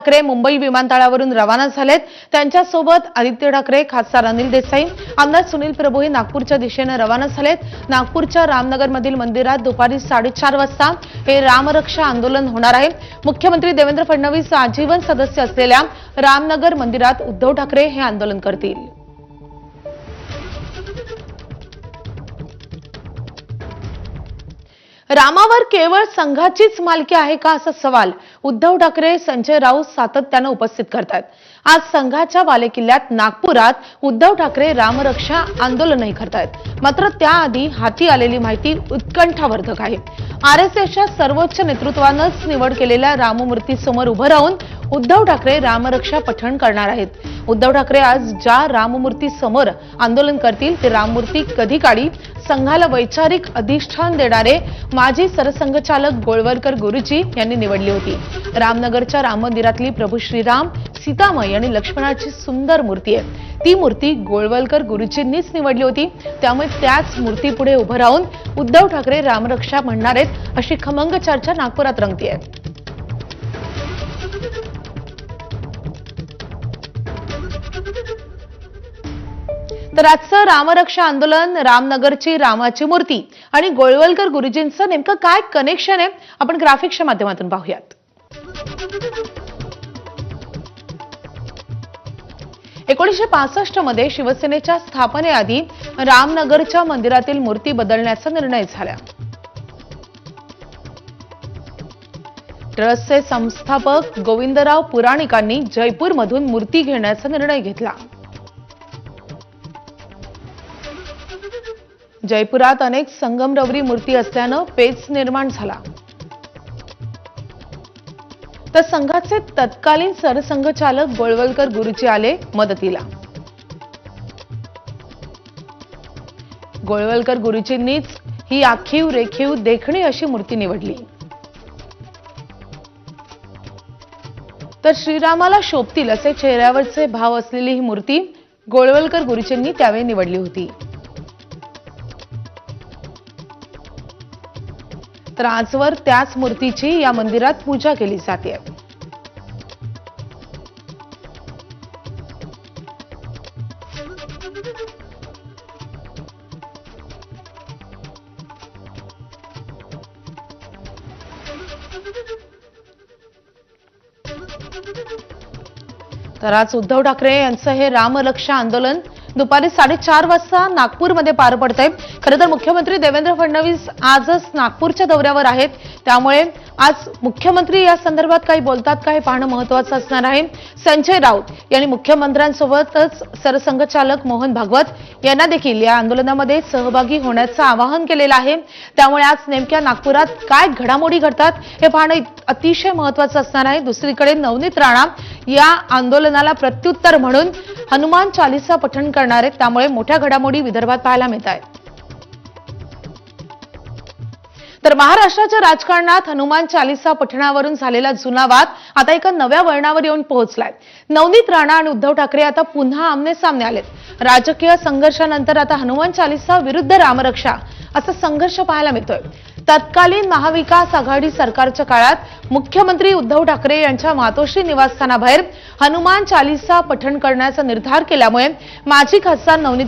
ठाकरे मुंबई विमानतळावरून रवाना झालेत। त्यांच्यासोबत आदित्य ठाकरे, खासदार अनिल देसाई, आमदार सुनील प्रभू हे नागपूरच्या दिशेने रवाना झालेत। नागपूरच्या रामनगरमधील मंदिरात दुपारी 4:30 वाजता हे रामरक्षा आंदोलन होणार आहे। मुख्यमंत्री देवेंद्र फडणवीस आजीवन सदस्य असलेल्या रामनगर मंदिरात उद्धव ठाकरे हे आंदोलन करतील। रामावर केवळ संघाचीच मालकी आहे का असा सवाल उद्धव ठाकरे, संजय राऊत सातत्याने उपस्थित करतात। आज संघाच्या बालेकिल्ल्यात नागपुरात उद्धव ठाकरे रामरक्षा आंदोलनही करतायत। मात्र त्याआधी हाती आलेली माहिती उत्कंठावर्धक आहे। आरएसएसच्या सर्वोच्च नेतृत्वानेच निवड केलेल्या राममूर्तीसमोर उभं राहून उद्धव ठाकरे रामरक्षा पठण करणार आहेत। उद्धव ठाकरे आज ज्या राममूर्ती समोर आंदोलन करतील ते राममूर्ती कधी काळी संघाला वैचारिक अधिष्ठान देणारे माजी सरसंघचालक गोळवलकर गुरुजी यांनी निवडली होती। रामनगरच्या राम मंदिरातली प्रभू श्रीराम, सीतामाई आणि लक्ष्मणाची सुंदर मूर्ती आहे। ती मूर्ती गोळवलकर गुरुजींनीच निवडली होती। त्यामुळे त्याच मूर्तीपुढे उभं राहून उद्धव ठाकरे रामरक्षा म्हणणार आहेत अशी खमंग चर्चा नागपुरात रंगतीये। तर आजचं रामरक्षा आंदोलन, रामनगरची रामाची मूर्ती आणि गोळवलकर गुरुजींचं नेमकं काय कनेक्शन आहे आपण ग्राफिक्सच्या माध्यमातून पाहूयात। 1965 मध्ये शिवसेनेच्या स्थापनेआधी रामनगरच्या मंदिरातील मूर्ती बदलण्याचा निर्णय झाला। ट्रस्टचे संस्थापक गोविंदराव पुराणिकांनी जयपूरमधून मूर्ती घेण्याचा निर्णय घेतला। जयपुरात अनेक संगमरवरी मूर्ती असल्यानं पेच निर्माण झाला। तर संघाचे तत्कालीन सरसंघचालक गोळवलकर गुरुजी आले मदतीला। गोळवलकर गुरुजींनीच ही आखीव रेखीव देखणी अशी मूर्ती निवडली। तर श्रीरामाला शोभतील असे चेहऱ्यावरचे भाव असलेली ही मूर्ती गोळवलकर गुरुजींनी त्यावेळी निवडली होती। तर आजवर त्याच मूर्तीची या मंदिरात पूजा केली जाते। तर आज उद्धव ठाकरे यांचं हे रामरक्षा आंदोलन दुपारी 4:30 वाजता नागपूरमध्ये पार पडतंय। खरं तर मुख्यमंत्री देवेंद्र फडणवीस आजच नागपूरच्या दौऱ्यावर आहेत। त्यामुळे आज मुख्यमंत्री या संदर्भात काही बोलतात का हे पाहणं महत्त्वाचं असणार आहे। संजय राऊत यांनी मुख्यमंत्र्यांसोबतच सरसंघचालक मोहन भागवत यांना देखील या आंदोलनामध्ये सहभागी होण्याचं आवाहन केलेलं आहे। त्यामुळे आज नेमक्या नागपुरात काय घडामोडी घडतात हे पाहणं अतिशय महत्त्वाचं असणार आहे। दुसरीकडे नवनीत राणा या आंदोलनाला प्रत्युत्तर म्हणून हनुमान चालीसा पठण करणार आहेत। त्यामुळे मोठ्या घडामोडी विदर्भात पाहायला मिळत आहेत। तर महाराष्ट्राच्या राजकारणात हनुमान चालीसा पठणावरून झालेला जुना वाद आता एका नव्या वळणावर येऊन पोहोचलाय। नवनीत राणा आणि उद्धव ठाकरे आता पुन्हा आमने-सामने आलेत। राजकीय संघर्षानंतर आता हनुमान चालीसा विरुद्ध रामरक्षा असा संघर्ष पाहायला मिळतोय। तत्कालीन महाविकास आघाडी सरकारच्या काळात मुख्यमंत्री उद्धव ठाकरे यांच्या मातोश्री निवासस्थानाबाहेर हनुमान चालीसा पठण करण्याचा निर्धार केल्यामुळे माजी खासदार नवनीत